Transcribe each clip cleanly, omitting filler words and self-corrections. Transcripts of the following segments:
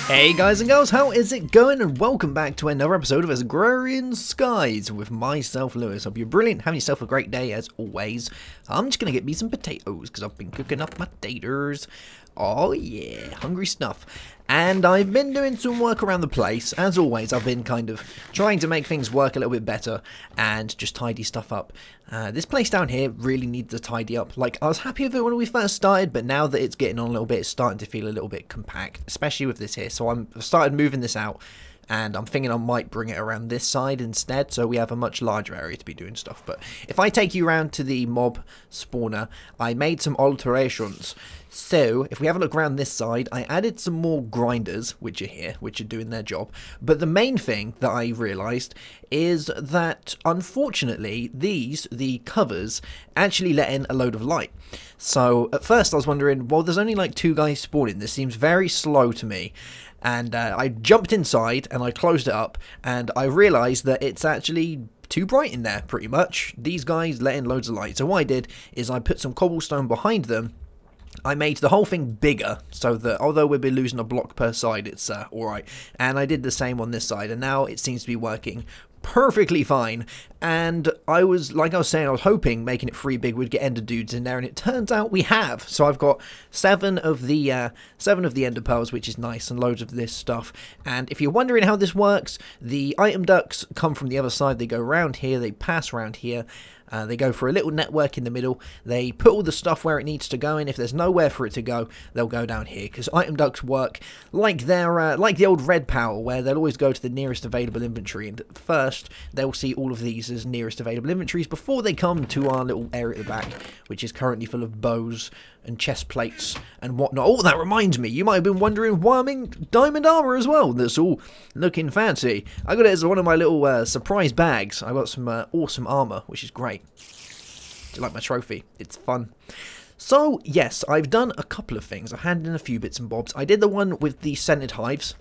Hey guys and girls, how is it going? And welcome back to another episode of Agrarian Skies with myself, Lewis. Hope you're brilliant, having yourself a great day as always. I'm just going to get me some potatoes because I've been cooking up my taters. Oh yeah, hungry stuff. And I've been doing some work around the place. As always, I've been kind of trying to make things work a little bit better and just tidy stuff up. This place down here really needs to tidy up. Like, I was happy with it when we first started, but now that it's getting on a little bit, it's starting to feel a little bit compact, especially with this here. So I've started moving this out, and I'm thinking I might bring it around this side instead, so we have a much larger area to be doing stuff. But if I take you around to the mob spawner, I made some alterations. So, if we have a look around this side, I added some more grinders, which are here, which are doing their job. But the main thing that I realised is that, unfortunately, the covers, actually let in a load of light. So, at first I was wondering, well, there's only like 2 guys spawning. This seems very slow to me. And I jumped inside and I closed it up, and I realised that it's actually too bright in there, pretty much. These guys let in loads of light. So what I did is I put some cobblestone behind them. I made the whole thing bigger so that although we'll be losing a block per side, it's alright. And I did the same on this side, and now it seems to be working perfectly fine. And I was, like I was saying, I was hoping making it 3 big would get ender dudes in there, and it turns out we have. So I've got 7 of the ender pearls, which is nice, and loads of this stuff. And if you're wondering how this works, the item ducts come from the other side. They go around here, they pass around here. They go for a little network in the middle. They put all the stuff where it needs to go, and if there's nowhere for it to go, they'll go down here. Because item ducts work like they're like the old red power, where they'll always go to the nearest available inventory. And first, they'll see all of these as nearest available inventories before they come to our little area at the back, which is currently full of bows and chest plates and whatnot. Oh, that reminds me, you might have been wondering why I'm in diamond armor as well. That's all looking fancy. I got it as one of my little surprise bags. I got some awesome armor, which is great. Do you like my trophy? It's fun. So, yes, I've done a couple of things. I've handed in a few bits and bobs. I did the one with the scented hives.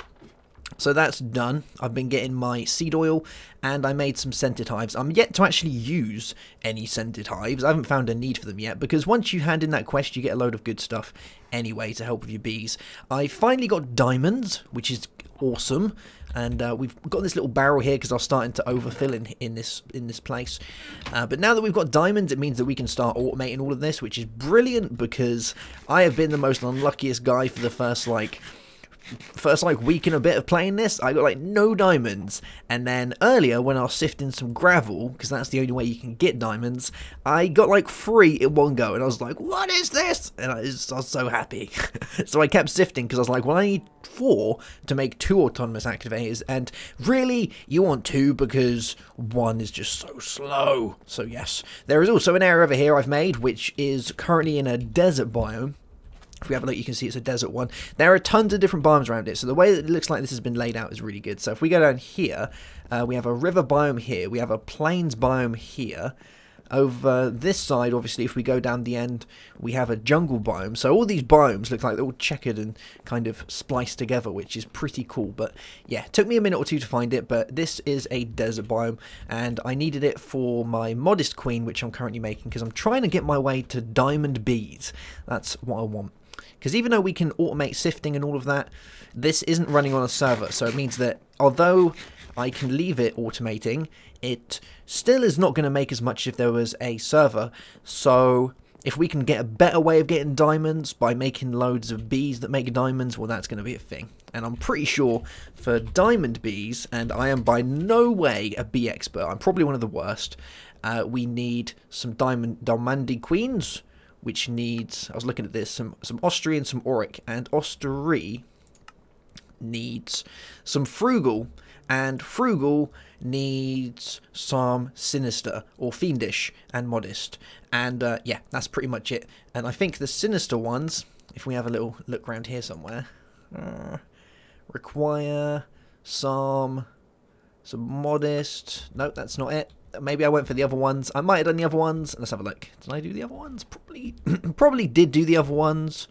So that's done. I've been getting my seed oil, and I made some scented hives. I'm yet to actually use any scented hives. I haven't found a need for them yet, because once you hand in that quest, you get a load of good stuff anyway to help with your bees. I finally got diamonds, which is awesome, and we've got this little barrel here because I was starting to overfill in this place. But now that we've got diamonds, it means that we can start automating all of this, which is brilliant, because I have been the most unluckiest guy for the first week and a bit of playing this. I got like no diamonds, and then earlier when I was sifting some gravel, because that's the only way you can get diamonds, I got like 3 in one go, and I was like, what is this? And I was so happy. So I kept sifting because I was like, well, I need 4 to make 2 autonomous activators, and really you want 2 because 1 is just so slow. So yes, there is also an area over here I've made, which is currently in a desert biome. If we have a look, you can see it's a desert one. There are tons of different biomes around it, so the way that it looks like this has been laid out is really good. So if we go down here, we have a river biome here, we have a plains biome here. Over this side, obviously, if we go down the end, we have a jungle biome. So all these biomes look like they're all checkered and kind of spliced together, which is pretty cool. But yeah, it took me a minute or 2 to find it, but this is a desert biome, and I needed it for my modest queen, which I'm currently making, because I'm trying to get my way to diamond bees. That's what I want. Because even though we can automate sifting and all of that, this isn't running on a server. So it means that although I can leave it automating, it still is not going to make as much if there was a server. So if we can get a better way of getting diamonds by making loads of bees that make diamonds, well, that's going to be a thing. And I'm pretty sure for diamond bees, and I am by no way a bee expert, I'm probably one of the worst, we need some diamandy queens, which needs, I was looking at this, some Ostry and some Auric, and Ostry needs some Frugal, and Frugal needs some Sinister, or Fiendish, and Modest, and yeah, that's pretty much it. And I think the Sinister ones, if we have a little look around here somewhere, require some Modest, nope, that's not it. Maybe I went for the other ones. I might have done the other ones. Let's have a look. Did I do the other ones? Probably did do the other ones.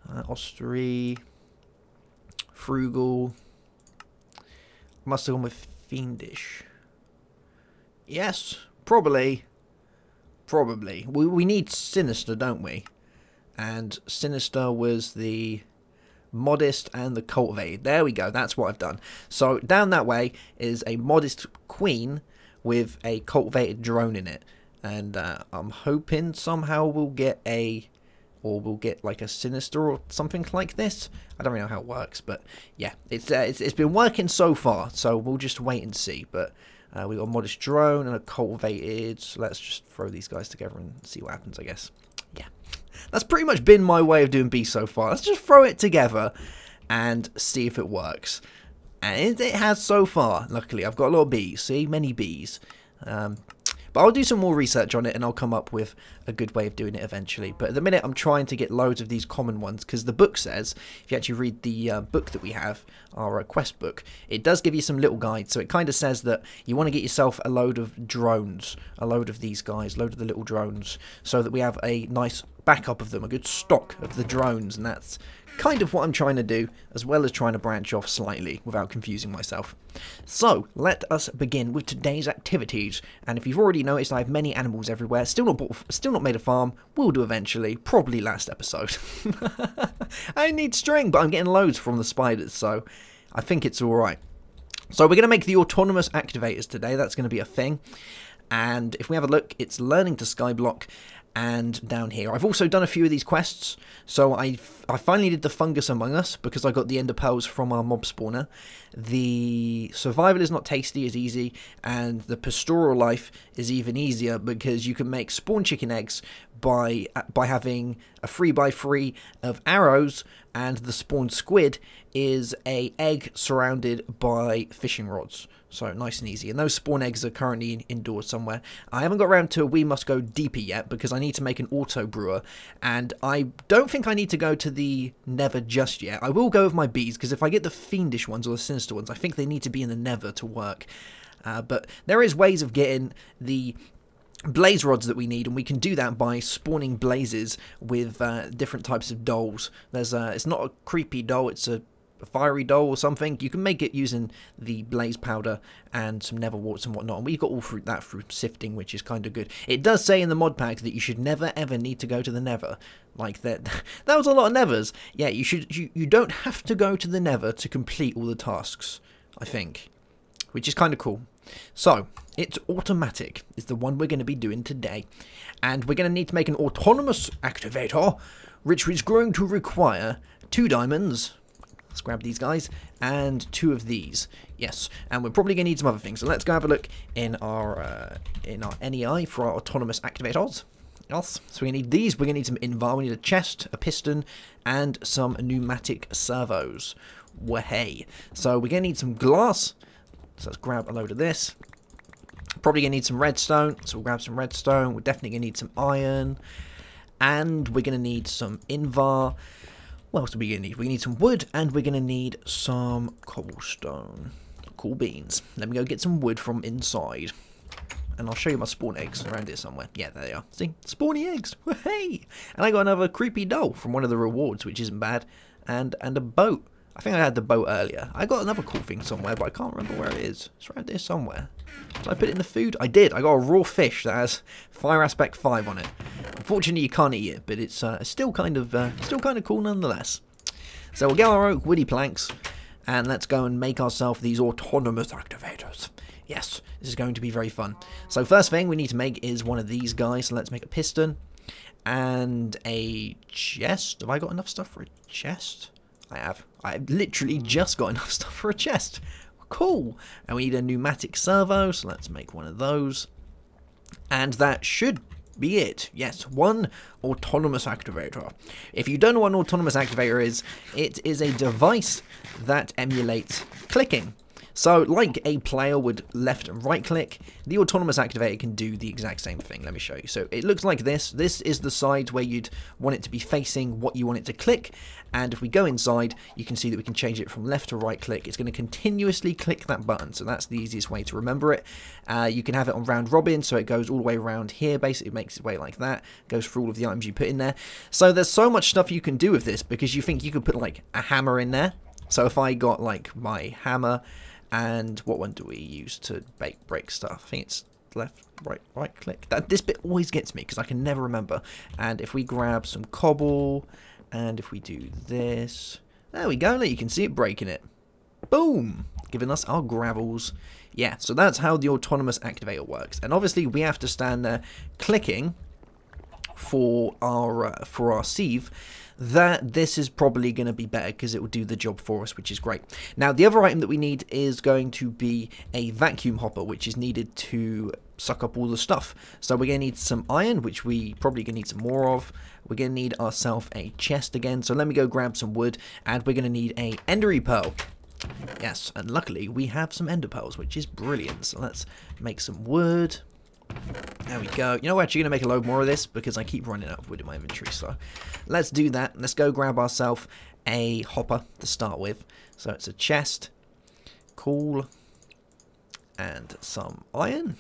Ostry, Frugal. Must have gone with Fiendish. Yes, probably. We need Sinister, don't we? And Sinister was the modest, and the cultivated. There we go, that's what I've done. So down that way is a modest queen with a cultivated drone in it. And I'm hoping somehow we'll get like a sinister or something like this. I don't really know how it works, but yeah, it's been working so far, so we'll just wait and see. But we got a modest drone and a cultivated, so let's just throw these guys together and see what happens, I guess. Yeah, that's pretty much been my way of doing bees so far. Let's just throw it together and see if it works. And it has so far, luckily. I've got a lot of bees, see, many bees. But I'll do some more research on it and I'll come up with a good way of doing it eventually. But at the minute I'm trying to get loads of these common ones, because the book says, if you actually read the book that we have, our quest book, it does give you some little guides. So it kind of says that you want to get yourself a load of drones, a load of these guys, a load of the little drones, so that we have a nice backup of them, a good stock of the drones. And that's kind of what I'm trying to do, as well as trying to branch off slightly without confusing myself. So let us begin with today's activities. And if you've already noticed, I have many animals everywhere. Still not made a farm. Will do eventually, probably last episode. I need string, but I'm getting loads from the spiders, so I think it's all right. So we're going to make the autonomous activators today. That's going to be a thing. And if we have a look, it's learning to skyblock. And down here, I've also done a few of these quests. So I finally did the fungus among us because I got the ender pearls from our mob spawner. The survival is not tasty, is easy, and the pastoral life is even easier because you can make spawn chicken eggs by having a 3x3 of arrows, and the spawn squid is a egg surrounded by fishing rods. So nice and easy. And those spawn eggs are currently indoors somewhere. I haven't got around to We Must Go Deeper yet because I need to make an auto brewer. And I don't think I need to go to the Nether just yet. I will go with my bees because if I get the fiendish ones or the sinister ones, I think they need to be in the Nether to work. But there is ways of getting the blaze rods that we need, and we can do that by spawning blazes with different types of dolls. It's not a creepy doll, it's a fiery doll or something. You can make it using the blaze powder and some nether warts and whatnot, and we've got all through that through sifting, which is kind of good. It does say in the mod pack that you should never ever need to go to the nether. Like that was a lot of nethers. Yeah, you don't have to go to the nether to complete all the tasks, I think, which is kind of cool. So it's automatic is the one we're going to be doing today, and we're going to need to make an autonomous activator, which is going to require 2 diamonds. Let's grab these guys, and 2 of these. Yes, and we're probably going to need some other things. So let's go have a look in our NEI for our autonomous activators. Yes, so we're going to need these. We're going to need some invar. We need a chest, a piston, and some pneumatic servos. Wahey. So we're going to need some glass. So let's grab a load of this. Probably going to need some redstone. So we'll grab some redstone. We're definitely going to need some iron. And we're going to need some invar. What else are we going to need? We're going to need some wood, and we're going to need some cobblestone. Cool beans. Let me go get some wood from inside. And I'll show you my spawn eggs around here somewhere. Yeah, there they are. See? Spawny eggs. Hey! And I got another creepy doll from one of the rewards, which isn't bad. And a boat. I think I had the boat earlier. I got another cool thing somewhere, but I can't remember where it is. It's around here somewhere. Did I put it in the food? I did. I got a raw fish that has Fire Aspect 5 on it. Unfortunately, you can't eat it, but it's still kind of cool nonetheless. So we'll get our oak woody planks, and let's go and make ourselves these autonomous activators. Yes, this is going to be very fun. So first thing we need to make is one of these guys. So let's make a piston and a chest. Have I got enough stuff for a chest? I have. I've literally just got enough stuff for a chest. Cool. And we need a pneumatic servo, so let's make one of those. And that should be it. Yes, one autonomous activator. If you don't know what an autonomous activator is, it is a device that emulates clicking. So, like a player would left and right click, the autonomous activator can do the exact same thing. Let me show you. So, it looks like this. This is the side where you'd want it to be facing what you want it to click. And if we go inside, you can see that we can change it from left to right click. It's going to continuously click that button. So, that's the easiest way to remember it. You can have it on round robin, so it goes all the way around here. Basically, it makes its way like that. Goes through all of the items you put in there. So, there's so much stuff you can do with this because you think you could put like a hammer in there. So, if I got like my hammer... And what one do we use to break stuff? I think it's left, right click. This bit always gets me because I can never remember. And if we grab some cobble, and if we do this, There we go, you can see it breaking it. Boom! Giving us our gravels. Yeah, so that's how the autonomous activator works. And obviously we have to stand there clicking for our sieve. That this is probably going to be better because it will do the job for us, which is great. Now the other item that we need is going to be a vacuum hopper, which is needed to suck up all the stuff. So we're going to need some iron, which we probably going to need some more of. We're going to need ourselves a chest again, so let me go grab some wood, and we're going to need a endery pearl. Yes, and luckily we have some ender pearls, which is brilliant. So let's make some wood. There we go. You know, we're actually going to make a load more of this because I keep running out of wood in my inventory. So let's do that. Let's go grab ourselves a hopper to start with. So it's a chest. Cool. And some iron.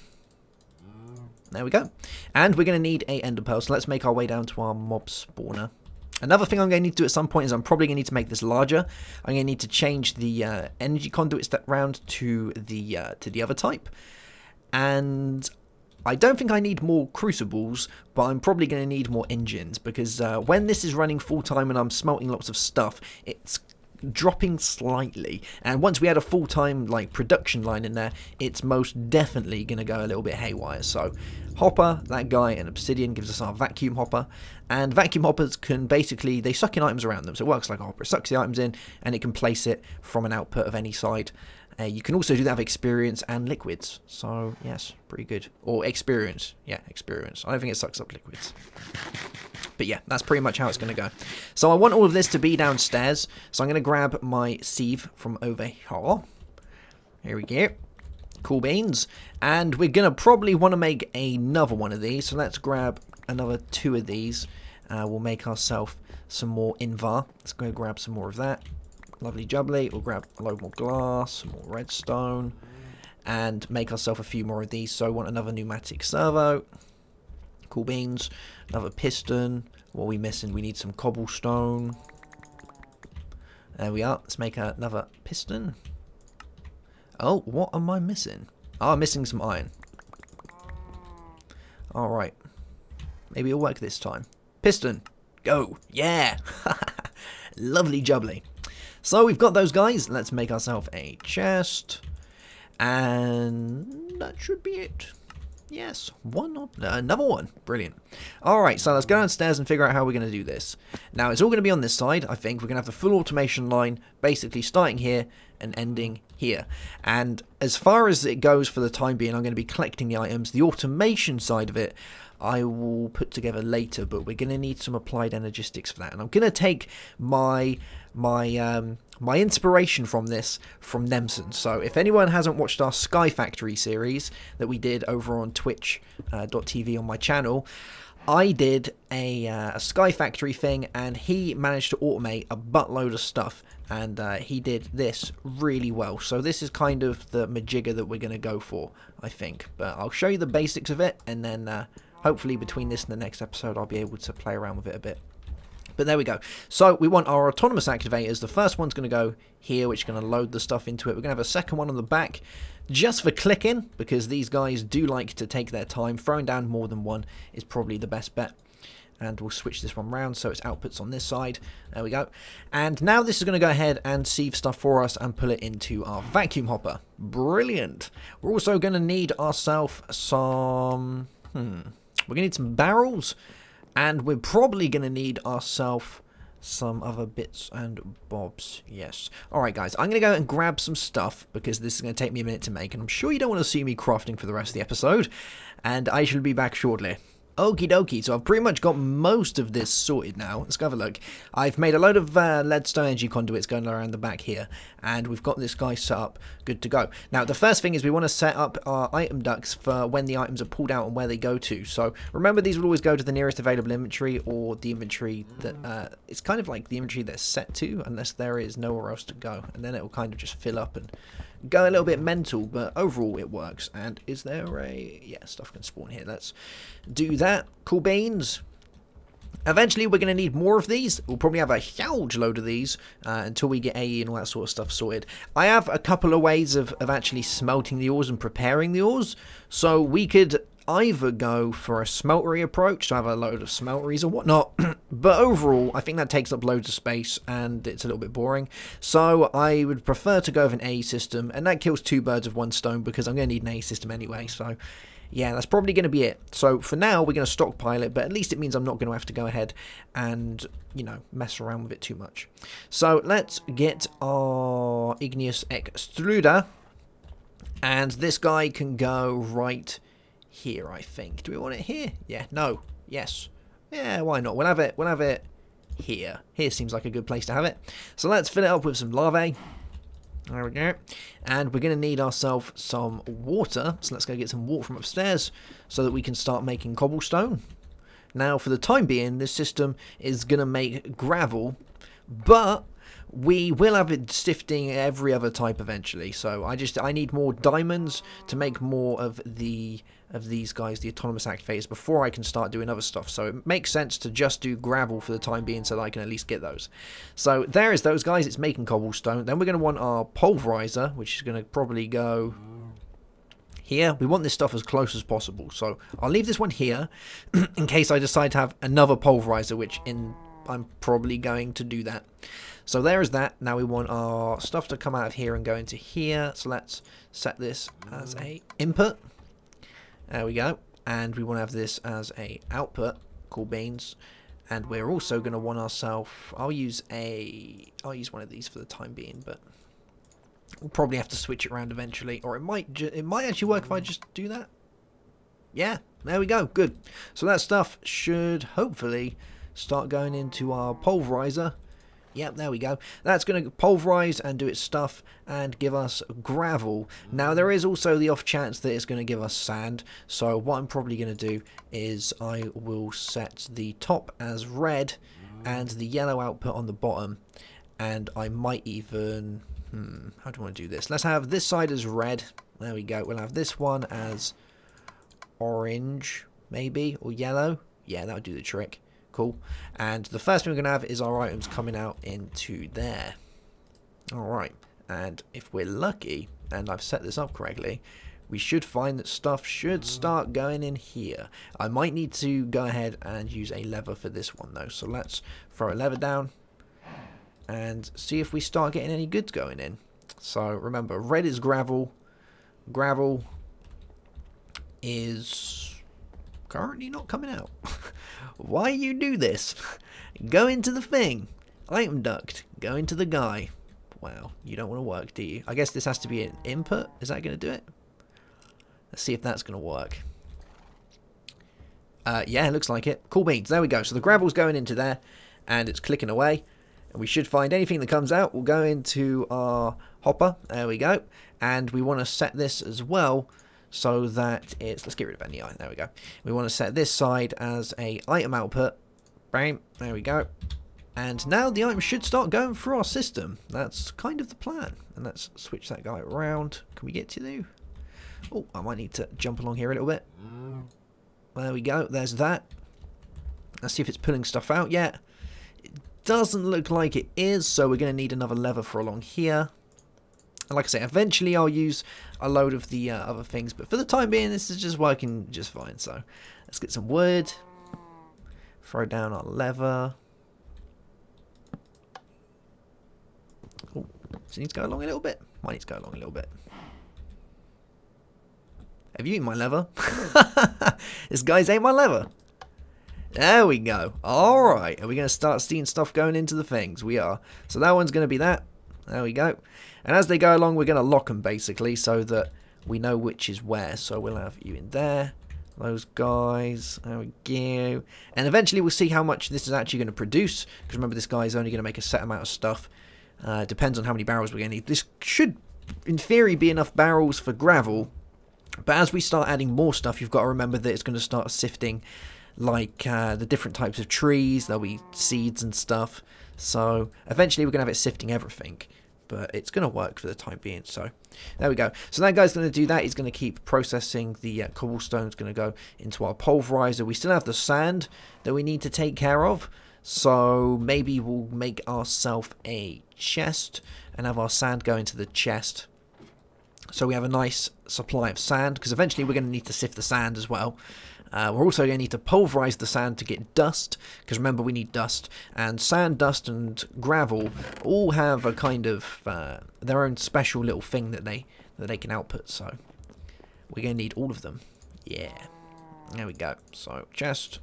There we go. And we're going to need a ender pearl. So let's make our way down to our mob spawner. Another thing I'm going to need to do at some point is I'm probably going to need to make this larger. I'm going to need to change the energy conduit step round to the other type. And I don't think I need more crucibles, but I'm probably going to need more engines because when this is running full time and I'm smelting lots of stuff, it's dropping slightly. And once we add a full-time like production line in there, it's most definitely going to go a little bit haywire. So hopper, that guy, and obsidian gives us our vacuum hopper. And vacuum hoppers can basically, they suck in items around them. So it works like a hopper. It sucks the items in and it can place it from an output of any side. You can also do that with experience and liquids. So, yes, pretty good. Or experience. Yeah, experience. I don't think it sucks up liquids. But yeah, that's pretty much how it's going to go. So I want all of this to be downstairs. So I'm going to grab my sieve from over here. Here we go. Cool beans. And we're going to probably want to make another one of these. So let's grab another 2 of these. We'll make ourselves some more invar. Let's go grab some more of that. Lovely jubbly. We'll grab a load more glass, some more redstone, and make ourselves a few more of these. So I want another pneumatic servo. Cool beans. Another piston. What are we missing? We need some cobblestone. There we are. Let's make another piston. Oh, what am I missing? Oh, I'm missing some iron. Alright. Maybe it'll work this time. Piston. Go. Yeah. Lovely jubbly. So we've got those guys. Let's make ourselves a chest. And that should be it. Yes, another one. Brilliant. Alright, so let's go downstairs and figure out how we're going to do this. Now, it's all going to be on this side, I think. We're going to have the full automation line, basically starting here and ending here. And as far as it goes for the time being, I'm going to be collecting the items. The automation side of it, I will put together later, but we're going to need some applied energistics for that. And I'm going to take my inspiration from this from Nemson. So if anyone hasn't watched our Sky Factory series that we did over on twitch.tv on my channel, I did a Sky Factory thing, and he managed to automate a buttload of stuff, and he did this really well. So this is kind of the majigger that we're going to go for, I think. But I'll show you the basics of it, and then hopefully between this and the next episode I'll be able to play around with it a bit. But there we go. So we want our autonomous activators. The first one's going to go here, which is going to load the stuff into it. We're going to have a second one on the back just for clicking, because these guys do like to take their time. Throwing down more than one is probably the best bet. And we'll switch this one round so its output's on this side. There we go. And now this is going to go ahead and sieve stuff for us and pull it into our vacuum hopper. Brilliant. We're also going to need ourselves some... We're going to need some barrels. And we're probably going to need ourselves some other bits and bobs. Yes. Alright guys, I'm going to go and grab some stuff, because this is going to take me a minute to make, and I'm sure you don't want to see me crafting for the rest of the episode. And I shall be back shortly. Okie dokie, so I've pretty much got most of this sorted now. Let's go have a look. I've made a load of leadstone energy conduits going around the back here, and we've got this guy set up, good to go. Now, the first thing is we want to set up our item ducts for when the items are pulled out and where they go to. So remember, these will always go to the nearest available inventory, or the inventory that it's kind of like the inventory that's set to, unless there is nowhere else to go, and then it will kind of just fill up and go a little bit mental, but overall it works. And is there a... yeah, stuff can spawn here. Let's do that. Cool beans. Eventually we're going to need more of these. We'll probably have a huge load of these until we get AE and all that sort of stuff sorted. I have a couple of ways of actually smelting the ores and preparing the ores. So we could either go for a smeltery approach, so have a load of smelteries or whatnot, but overall, I think that takes up loads of space, and it's a little bit boring, so I would prefer to go with an A system, and that kills 2 birds with 1 stone, because I'm going to need an A system anyway, so yeah, that's probably going to be it. So for now, we're going to stockpile it, but at least it means I'm not going to have to go ahead and, you know, mess around with it too much. So let's get our igneous extruder, and this guy can go right here, I think. Do we want it here? Yeah, no, yes. Yeah, why not? We'll have it here. Here seems like a good place to have it. So let's fill it up with some larvae. There we go. And we're going to need ourselves some water. So let's go get some water from upstairs so that we can start making cobblestone. Now, for the time being, this system is going to make gravel, but we will have it sifting every other type eventually. So I need more diamonds to make more of these guys, the autonomous activators, before I can start doing other stuff. So it makes sense to just do gravel for the time being so that I can at least get those. So there is those guys. It's making cobblestone. Then we're going to want our pulverizer, which is going to probably go here. We want this stuff as close as possible. So I'll leave this one here in case I decide to have another pulverizer, which I'm probably going to do that. So there is that. Now we want our stuff to come out of here and go into here. So let's set this as a input. There we go. And we want to have this as a output. Cool beans. And we're also going to want ourselves, I'll use one of these for the time being, but we'll probably have to switch it around eventually, or it might actually work if I just do that. Yeah, there we go. Good. So that stuff should hopefully start going into our pulverizer. Yep, there we go. That's going to pulverize and do its stuff and give us gravel. Now, there is also the off chance that it's going to give us sand. So what I'm probably going to do is I will set the top as red and the yellow output on the bottom. And I might even... how do I want to do this? Let's have this side as red. There we go. We'll have this one as orange, maybe, or yellow. Yeah, that'll do the trick. Cool. And the first thing we're going to have is our items coming out into there. Alright. And if we're lucky, and I've set this up correctly, we should find that stuff should start going in here. I might need to go ahead and use a lever for this one though. So let's throw a lever down and see if we start getting any goods going in. So remember, red is gravel. Gravel is currently not coming out. Why you do this? Go into the thing. Item duct. Go into the guy. Wow, you don't want to work, do you? I guess this has to be an input. Is that going to do it? Let's see if that's going to work. Yeah, it looks like it. Cool beans. There we go. So the gravel's going into there, and it's clicking away. And we should find anything that comes out will go into our hopper. There we go. And we want to set this as well, so that it's, let's get rid of any item, there we go. We want to set this side as a item output. Bam, there we go. And now the item should start going through our system. That's kind of the plan. And let's switch that guy around. Can we get to you? Oh, I might need to jump along here a little bit. There we go, there's that. Let's see if it's pulling stuff out yet. It doesn't look like it is, so we're going to need another lever for along here. And like I say, eventually I'll use a load of the other things, but for the time being, this is just working just fine. So let's get some wood, throw down our lever. Oh, so it needs to go along a little bit. Might need to go along a little bit. Have you eaten my lever? This guy's ate my lever. There we go. Alright, are we going to start seeing stuff going into the things? We are. So that one's going to be that. There we go. And as they go along, we're going to lock them basically so that we know which is where. So we'll have you in there. Those guys. There we go. And eventually we'll see how much this is actually going to produce. Because remember, this guy is only going to make a set amount of stuff. Depends on how many barrels we're going to need. This should, in theory, be enough barrels for gravel. But as we start adding more stuff, you've got to remember that it's going to start sifting like the different types of trees. There'll be seeds and stuff. So eventually we're going to have it sifting everything. But it's going to work for the time being. So there we go. So that guy's going to do that. He's going to keep processing the cobblestone. It's going to go into our pulverizer. We still have the sand that we need to take care of. So maybe we'll make ourselves a chest and have our sand go into the chest. So we have a nice supply of sand, because eventually we're going to need to sift the sand as well. We're also going to need to pulverize the sand to get dust, because remember we need dust, and sand, dust and gravel all have a kind of their own special little thing that they can output, so we're going to need all of them. Yeah, there we go. So chest,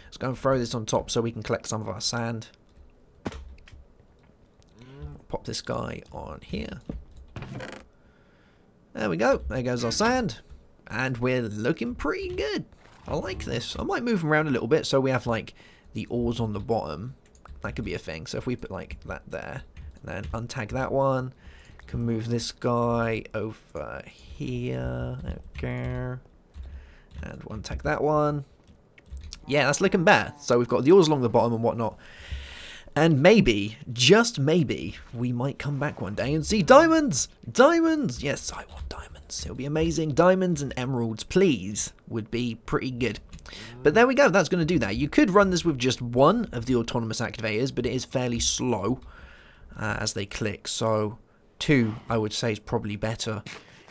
let's go and throw this on top so we can collect some of our sand. Pop this guy on here. There we go, there goes our sand, and we're looking pretty good. I like this. I might move them around a little bit so we have like the ores on the bottom. That could be a thing. So if we put like that there and then untag that one, can move this guy over here. Okay. And untag that one. Yeah, that's looking better. So we've got the ores along the bottom and whatnot. And maybe, just maybe, we might come back one day and see diamonds! Diamonds! Yes, I want diamonds. It'll be amazing. Diamonds and emeralds, please, would be pretty good. But there we go, that's going to do that. You could run this with just one of the autonomous activators, but it is fairly slow as they click. So 2, I would say, is probably better.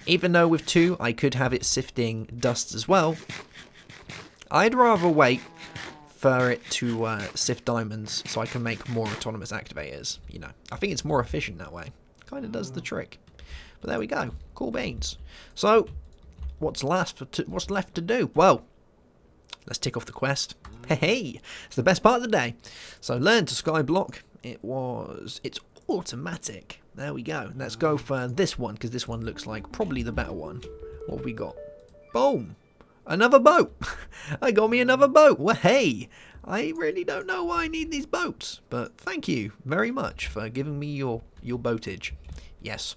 Even though with 2, I could have it sifting dust as well. I'd rather wait for it to sift diamonds so I can make more autonomous activators. You know, I think it's more efficient that way. Kind of does the trick. But there we go. Cool beans. So, what's left to do? Well, let's tick off the quest. Hey, it's the best part of the day. So, learn to skyblock. It's automatic. There we go. Let's go for this one, because this one looks like probably the better one. What have we got? Boom! Another boat! I got me another boat! Well, hey! I really don't know why I need these boats, but thank you very much for giving me your boatage. Yes.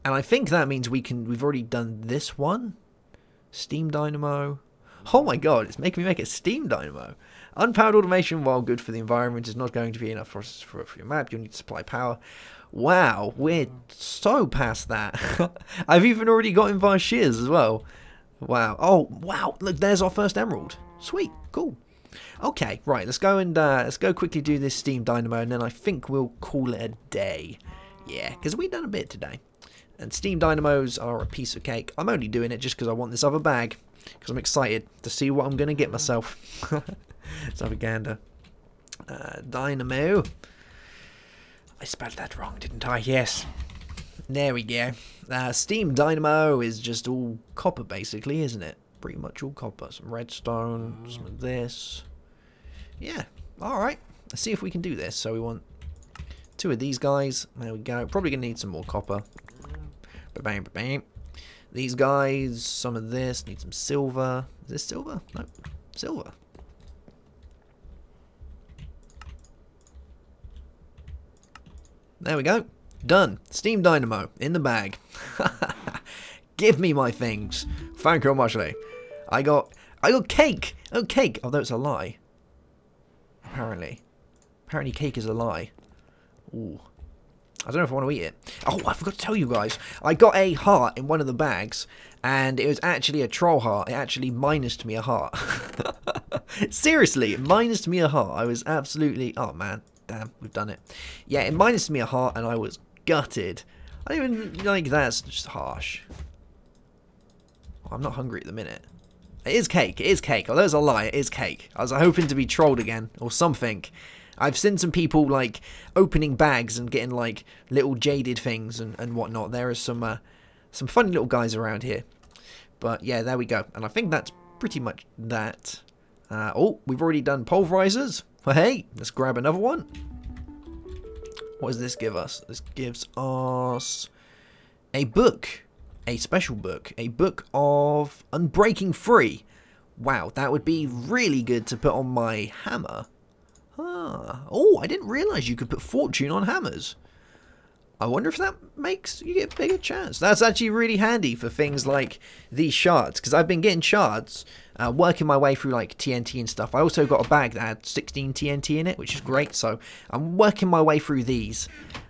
And I think that means we've already done this one. Steam dynamo. Oh my god, it's making me make a steam dynamo. Unpowered automation, while good for the environment, is not going to be enough for your map. You'll need to supply power. Wow, we're so past that. I've even already got in via shears as well. Wow. Oh, wow. Look, there's our first emerald. Sweet. Cool. Okay, right. Let's go quickly do this steam dynamo, and then I think we'll call it a day. Yeah, because we've done a bit today. And steam dynamos are a piece of cake. I'm only doing it just because I want this other bag, because I'm excited to see what I'm going to get myself. Let's have a gander. Dynamo. I spelled that wrong, didn't I? Yes. There we go. Steam dynamo is just all copper, basically, isn't it? Pretty much all copper. Some redstone, some of this. Yeah, alright. Let's see if we can do this. So we want 2 of these guys. There we go. Probably going to need some more copper. Ba-bam, ba-bam. These guys, some of this. Need some silver. Is this silver? No, silver. There we go. Done. Steam dynamo in the bag. Give me my things. Thank you muchly. I got cake. Oh, cake. Although it's a lie. Apparently cake is a lie. Ooh. I don't know if I want to eat it. Oh, I forgot to tell you guys. I got a heart in one of the bags, and it was actually a troll heart. It actually minused me a heart. Seriously, it minused me a heart. I was absolutely... Oh, man. Damn, we've done it. Yeah, it minused me a heart, and I was gutted. I don't even like that's just harsh. Oh, I'm not hungry at the minute. It is cake. It is cake. Although it's a lie, it is cake. I was hoping to be trolled again or something. I've seen some people like opening bags and getting like little jaded things and whatnot. There are some funny little guys around here. But yeah, there we go. And I think that's pretty much that. Oh, we've already done pulverizers. Well, hey, let's grab another one. What does this give us? This gives us a book. A special book. A book of Unbreaking Free. Wow, that would be really good to put on my hammer. Ah. Oh, I didn't realise you could put fortune on hammers. I wonder if that makes you get a bigger chance. That's actually really handy for things like these shards, because I've been getting shards, working my way through like TNT and stuff. I also got a bag that had 16 TNT in it, which is great, so I'm working my way through these.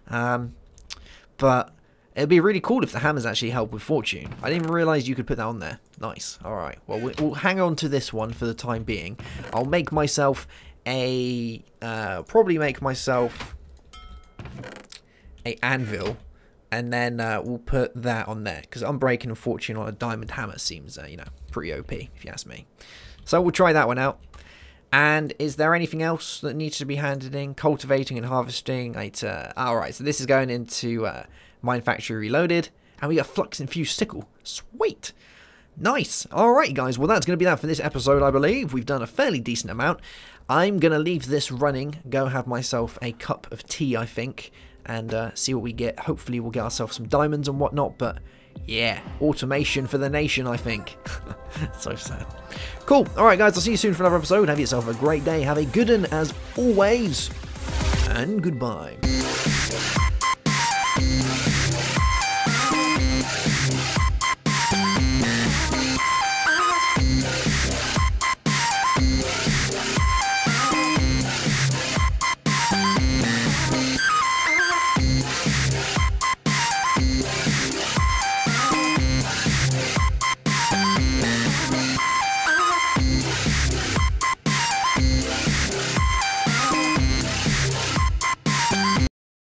But it'd be really cool if the hammers actually help with fortune. I didn't realise you could put that on there. Nice. Alright, well, we'll hang on to this one for the time being. I'll make myself probably make myself a anvil And then we'll put that on there, because Unbreaking and Fortune on a diamond hammer seems, you know, pretty OP, if you ask me. So we'll try that one out. And is there anything else that needs to be handed in? Cultivating and harvesting. Alright, so this is going into Mine Factory Reloaded. And we got Flux Infused Sickle. Sweet. Nice. Alright, guys. Well, that's going to be that for this episode, I believe. We've done a fairly decent amount. I'm going to leave this running. Go have myself a cup of tea, I think. And see what we get. Hopefully, we'll get ourselves some diamonds and whatnot. But yeah, automation for the nation, I think. So sad. Cool. Alright, guys. I'll see you soon for another episode. Have yourself a great day. Have a good one as always. And goodbye.